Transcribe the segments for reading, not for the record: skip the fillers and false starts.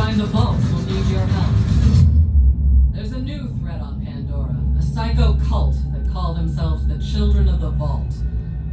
find the vaults, we'll need your help. There's a new threat on Pandora, a psycho cult that call themselves the Children of the Vault.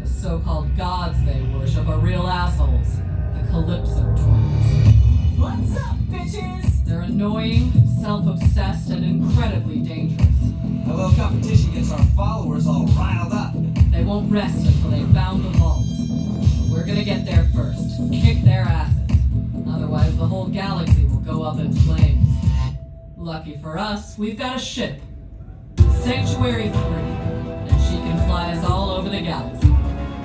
The so-called gods they worship are real assholes, the Calypso Twins. What's up, bitches? They're annoying, self-obsessed, and incredibly dangerous. A little competition gets our followers all riled up. They won't rest until they found the vaults. We're gonna get there first, kick their asses. Otherwise, the whole galaxy will go up in flames. Lucky for us, we've got a ship. Sanctuary 3, and she can fly us all over the galaxy.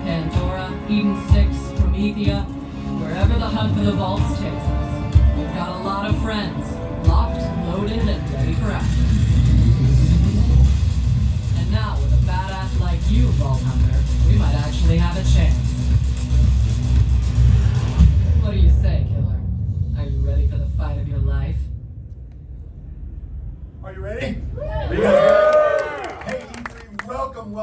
Pandora, Eden 6, Promethea, wherever the hunt for the vaults takes us. We've got a lot of friends, locked, loaded, and ready for action. And now, with a badass like you, Vault Hunter, we might actually have a chance. What do you say, Killer? Are you ready for the fight of your life? Are you ready? Hey, E3, welcome.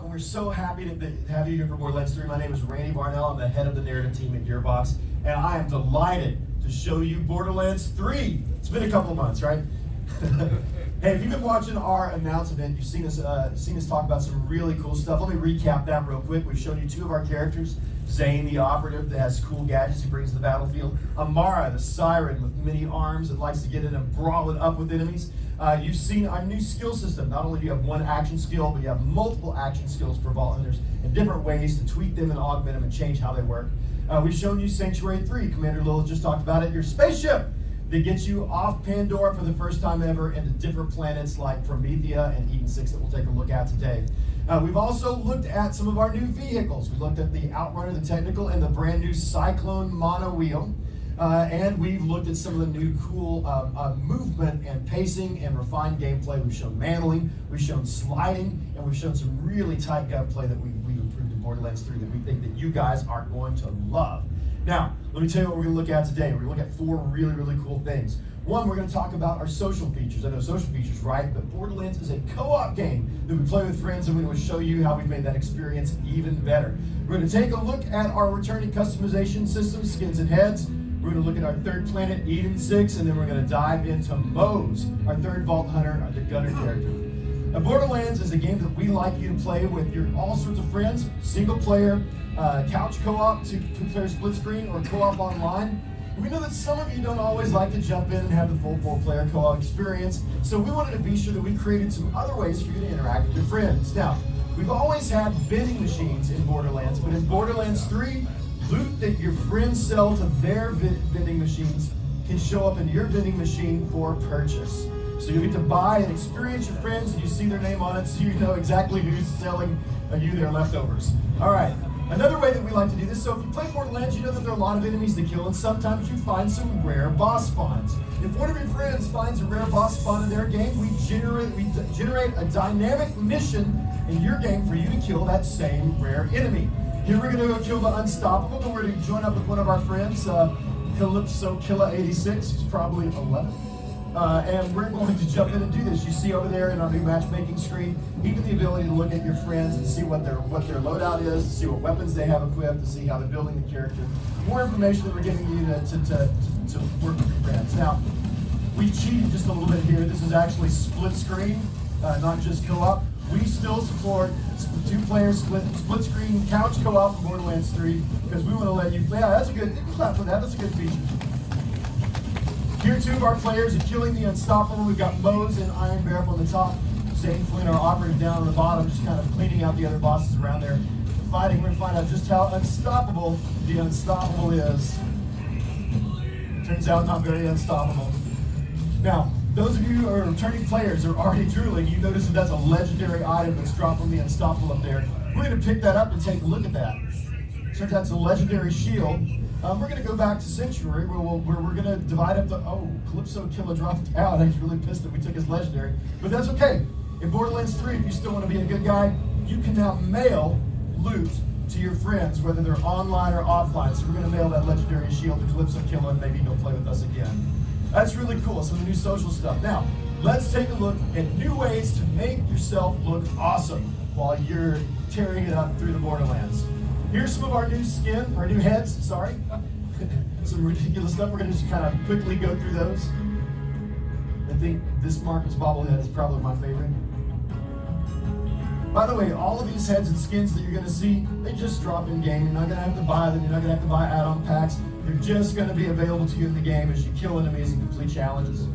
We're so happy to have you here for Borderlands 3. My name is Randy Barnett. I'm the head of the narrative team at Gearbox, and I am delighted to show you Borderlands 3. It's been a couple of months, right? Hey, if you've been watching our announcement, you've seen us talk about some really cool stuff. Let me recap that real quick. We've shown you two of our characters. Zane, the operative that has cool gadgets he brings to the battlefield. Amara, the siren with many arms that likes to get in and brawl it up with enemies. You've seen our new skill system. Not only do you have one action skill, but you have multiple action skills for Vault Hunters and different ways to tweak them and augment them and change how they work. We've shown you Sanctuary 3. Commander Lil just talked about it. Your spaceship that gets you off Pandora for the first time ever into different planets like Promethea and Eden 6 that we'll take a look at today. We've also looked at some of our new vehicles. We looked at the Outrunner, the Technical, and the brand new Cyclone mono wheel. And we've looked at some of the new cool movement and pacing and refined gameplay. We've shown mantling, we've shown sliding, and we've shown some really tight gunplay that we've improved in Borderlands 3 that we think that you guys are going to love. Now, let me tell you what we're going to look at today. We're going to look at four really cool things. One, we're going to talk about our social features. I know social features, right? But Borderlands is a co-op game that we play with friends, and we're going to show you how we've made that experience even better. We're going to take a look at our returning customization systems, skins and heads. We're going to look at our third planet, Eden 6, and then we're going to dive into Mose, our third Vault Hunter, the gunner character. Now, Borderlands is a game that we like you to play with your all sorts of friends, single player, couch co-op, two-player split screen, or co-op online. We know that some of you don't always like to jump in and have the full four-player co-op experience, so we wanted to be sure that we created some other ways for you to interact with your friends. Now, we've always had vending machines in Borderlands, but in Borderlands 3, loot that your friends sell to their vending machines can show up in your vending machine for purchase. So you get to buy and experience your friends, and you see their name on it, so you know exactly who's selling you their leftovers. All right. Another way that we like to do this, so if you play Borderlands, you know that there are a lot of enemies to kill, and sometimes you find some rare boss spawns. If one of your friends finds a rare boss spawn in their game, we generate a dynamic mission in your game for you to kill that same rare enemy. Here we're going to go kill the Unstoppable, but we're going to join up with one of our friends, Calypso Killer 86, who's probably 11. And we're going to jump in and do this. You see over there in our new matchmaking screen, even the ability to look at your friends and see what their loadout is, to see what weapons they have equipped, to see how they're building the character. More information that we're giving you to work with your friends. Now, we cheated just a little bit here. This is actually split screen, not just co-op. We still support two-player split screen couch co-op in Borderlands 3 because we want to let you play. Yeah, that's a good clap for that. That's a good feature. Here, two of our players are killing the Unstoppable. We've got Mose and Iron Bear up on the top. Zane Flynn, our operative, down on the bottom, just kind of cleaning out the other bosses around there. Fighting, we're going to find out just how unstoppable the Unstoppable is. Turns out not very unstoppable. Now, those of you who are returning players are already drooling. You notice that that's a legendary item that's dropped from the Unstoppable up there. We're going to pick that up and take a look at that. Turns out it's a legendary shield. We're going to go back to Sanctuary where we're going to divide up the... Oh, Calypso Killer dropped out. He's really pissed that we took his legendary. But that's okay. In Borderlands 3, if you still want to be a good guy, you can now mail loot to your friends, whether they're online or offline. So we're going to mail that legendary shield to Calypso Killer and maybe he'll play with us again. That's really cool, some of the new social stuff. Now, let's take a look at new ways to make yourself look awesome while you're tearing it up through the Borderlands. Here's some of our new heads, sorry. some ridiculous stuff. We're going to just kind of quickly go through those. I think this Marcus bobblehead is probably my favorite. By the way, all of these heads and skins that you're going to see, they just drop in game. You're not going to have to buy them. You're not going to have to buy add-on packs. They're just going to be available to you in the game as you kill enemies and complete challenges.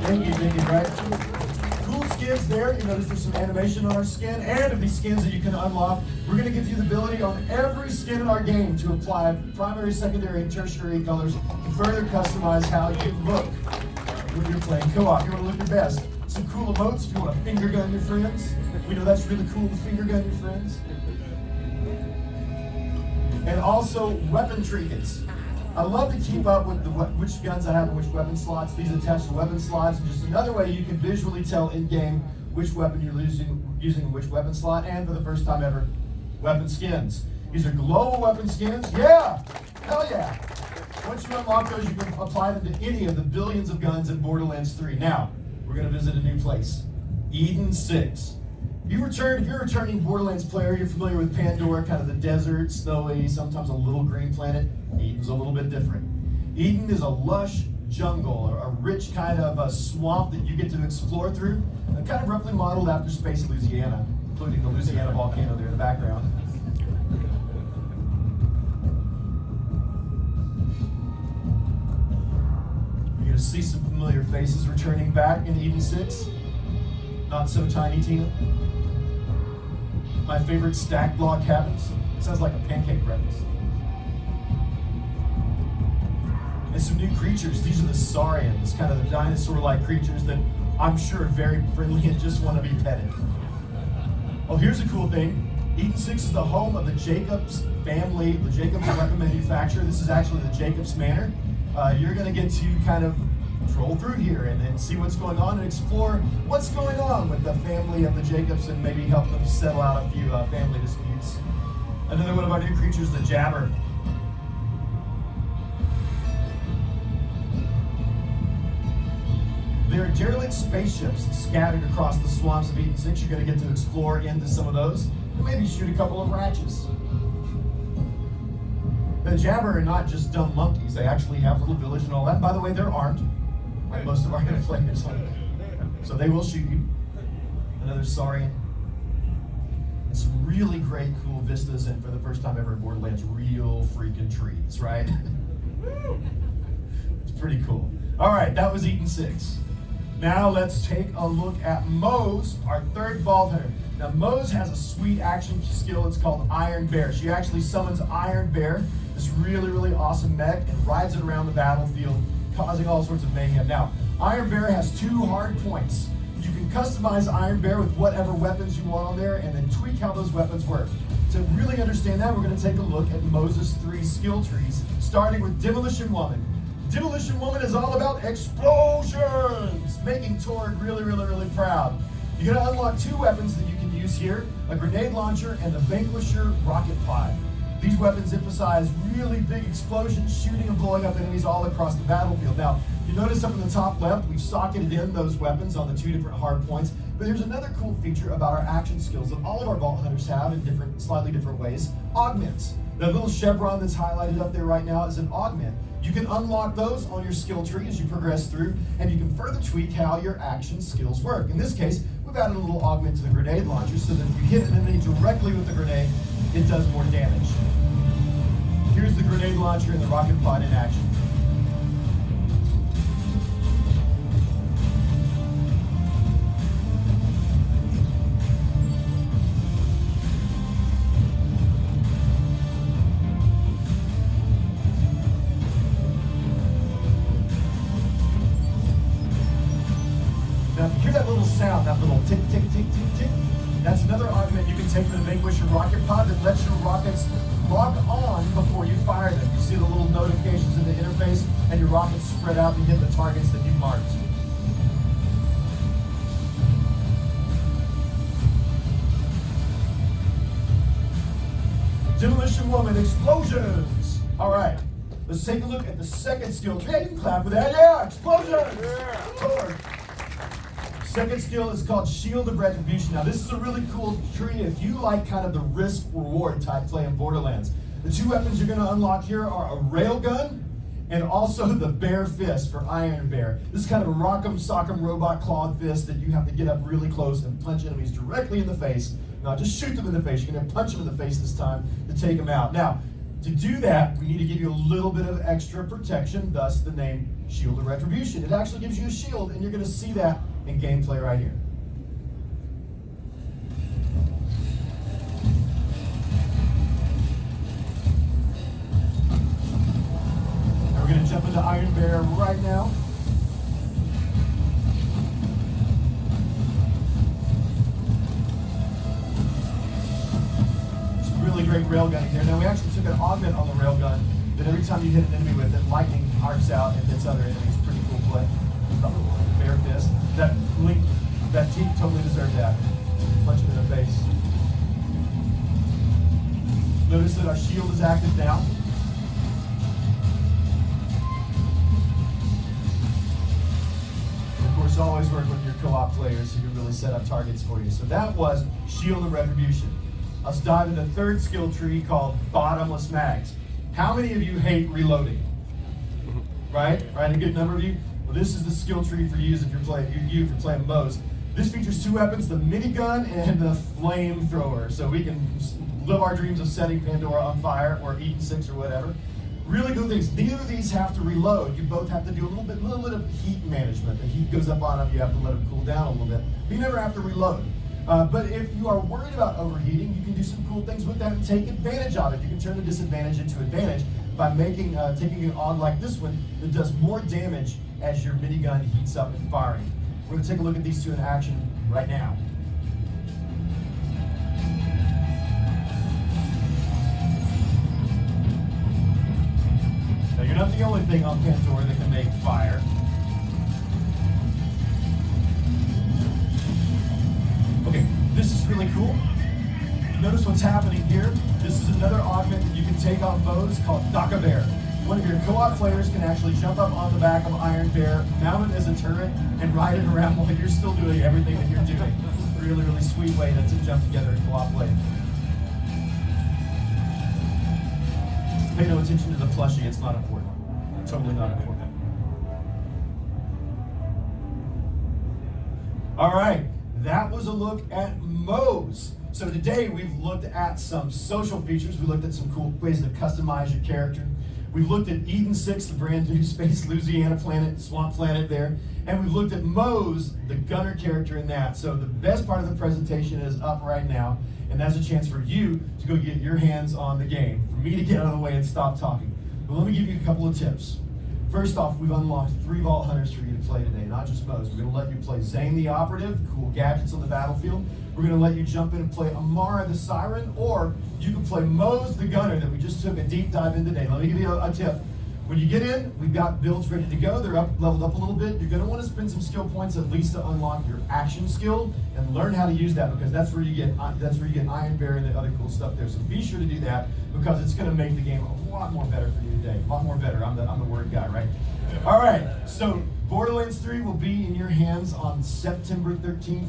Thank you, right? Cool skins there. You notice there's some animation on our skin, and of these skins that you can unlock, we're going to give you the ability on every skin in our game to apply primary, secondary, and tertiary colors to further customize how you look when you're playing co-op. You want to look your best. Some cool emotes if you want to finger gun your friends. We know that's really cool to finger gun your friends. And also weapon trinkets. I love to keep up with which guns I have and which weapon slots. These attach to weapon slots. And just another way you can visually tell in-game which weapon you're using which weapon slot. And for the first time ever, weapon skins. These are global weapon skins. Yeah! Hell yeah! Once you unlock those, you can apply them to any of the billions of guns in Borderlands 3. Now, we're going to visit a new place, Eden 6. If you're a returning Borderlands player, you're familiar with Pandora, kind of the desert, snowy, sometimes a little green planet. Eden's a little bit different. Eden is a lush jungle, or a rich kind of a swamp that you get to explore through, kind of roughly modeled after Space Louisiana, including the Louisiana volcano there in the background. You're going to see some familiar faces returning back in Eden 6. Not so tiny, Tina. My favorite stack block cabins. Sounds like a pancake breakfast. And some new creatures. These are the saurians, kind of the dinosaur-like creatures that I'm sure are very friendly and just want to be petted. Oh, here's a cool thing. Eden 6 is the home of the Jacobs family, the Jacobs weapon manufacturer. This is actually the Jacobs Manor. You're going to get to kind of troll through here and see what's going on and explore what's going on with the family of the Jacobs and maybe help them settle out a few family disputes. Another one of our new creatures, the Jabber. There are derelict spaceships scattered across the swamps of Eden 6. You're going to get to explore into some of those and maybe shoot a couple of ratchets. The Jabber are not just dumb monkeys. They actually have a little village and all that. By the way, they're armed, like most of our players. So they will shoot you. Another saurian. And some really great, cool vistas, and for the first time ever in Borderlands, real freaking trees, right? It's pretty cool. All right, that was Eden 6. Now let's take a look at Mose, our third Vault Hunter. Now Mose has a sweet action skill. It's called Iron Bear. She actually summons Iron Bear, this really, really awesome mech, and rides it around the battlefield, causing all sorts of mayhem. Now, Iron Bear has 2 hard points. You can customize Iron Bear with whatever weapons you want on there, and then tweak how those weapons work. To really understand that, we're going to take a look at Mose's 3 skill trees, starting with Demolition Woman. Demolition Woman is all about explosions, making Torg really, really, really proud. You're going to unlock 2 weapons that you can use here, a grenade launcher and the Vanquisher rocket pod. These weapons emphasize really big explosions, shooting and blowing up enemies all across the battlefield. Now, you notice up in the top left, we've socketed in those weapons on the 2 different hard points. But there's another cool feature about our action skills that all of our Vault Hunters have in slightly different ways. Augments. The little chevron that's highlighted up there right now is an augment. You can unlock those on your skill tree as you progress through, and you can further tweak how your action skills work. In this case, we've added a little augment to the grenade launcher so that if you hit an enemy directly with the grenade, it does more damage. Here's the grenade launcher and the rocket pod in action. Now, if you hear that little sound, that little tick, tick, tick, tick, tick, that's another augment you can take from the Vanquisher rocket pod that lets your rockets lock on before you fire them. You see the little notifications in the interface, and your rockets spread out and hit the targets that you've marked. Demolition Woman, explosions! All right, let's take a look at the second skill tree. Yeah, you can clap for that. Yeah, explosions! Yeah. Second skill is called Shield of Retribution. Now, this is a really cool tree if you like kind of the risk-reward type play in Borderlands. The two weapons you're going to unlock here are a railgun and also the bear fist for Iron Bear. This is kind of a rock'em sock'em robot clawed fist that you have to get up really close and punch enemies directly in the face. Not just shoot them in the face, you're going to punch them in the face this time to take them out. Now, to do that, we need to give you a little bit of extra protection, thus the name Shield of Retribution. It actually gives you a shield, and you're going to see that in gameplay right here. And we're going to jump into Iron Bear right now. Really great railgunning there. Now we actually took an augment on the railgun that every time you hit an enemy with it, lightning arcs out and hits other enemies. Pretty cool play. Bear fist. That team totally deserved that. Punch him in the face. Notice that our shield is active now. And of course, always work with your co-op players who can really set up targets for you. So that was Shield of Retribution. Let's dive into the third skill tree called bottomless mags. How many of you hate reloading? Right? A good number of you? Well, this is the skill tree for you if you're playing Moe's. This features two weapons, the minigun and the flamethrower. So we can live our dreams of setting Pandora on fire or eating six or whatever. Really good things. Neither of these have to reload. You both have to do a little bit of heat management. The heat goes up on them, you have to let them cool down a little bit. But you never have to reload. But if you are worried about overheating, you can do some cool things with that and take advantage of it. You can turn the disadvantage into advantage by taking an AUG like this one that does more damage as your minigun heats up and firing. We're going to take a look at these two in action right now. Now you're not the only thing on Pandora that can make fire. Okay, this is really cool. Notice what's happening here. This is another augment that you can take on bows called Daka Bear. One of your co-op players can actually jump up on the back of Iron Bear, mount it as a turret, and ride it around while you're still doing everything that you're doing. Really, really sweet way to jump together and co-op play. Pay no attention to the plushie, it's not important. Totally not important. All right. That was a look at Moe's. So today we've looked at some social features. We looked at some cool ways to customize your character. We've looked at Eden 6, the brand new Space Louisiana planet, swamp planet there. And we've looked at Moe's, the gunner character in that. So the best part of the presentation is up right now. And that's a chance for you to go get your hands on the game. For me to get out of the way and stop talking. But let me give you a couple of tips. First off, we've unlocked 3 Vault Hunters for you to play today, not just Moe's. We're going to let you play Zane the Operative, cool gadgets on the battlefield. We're going to let you jump in and play Amara the Siren, or you can play Moe's the Gunner that we just took a deep dive in today. Let me give you a tip. When you get in, we've got builds ready to go. They're leveled up a little bit. You're going to want to spend some skill points at least to unlock your action skill and learn how to use that, because that's where you get Iron Bear and the other cool stuff there. So be sure to do that, because it's going to make the game a lot more better for you today. A lot more better. I'm the word guy, right? All right. So Borderlands 3 will be in your hands on September 13th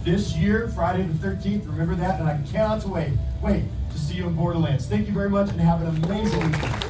this year, Friday the 13th. Remember that, and I cannot wait to see you in Borderlands. Thank you very much, and have an amazing weekend.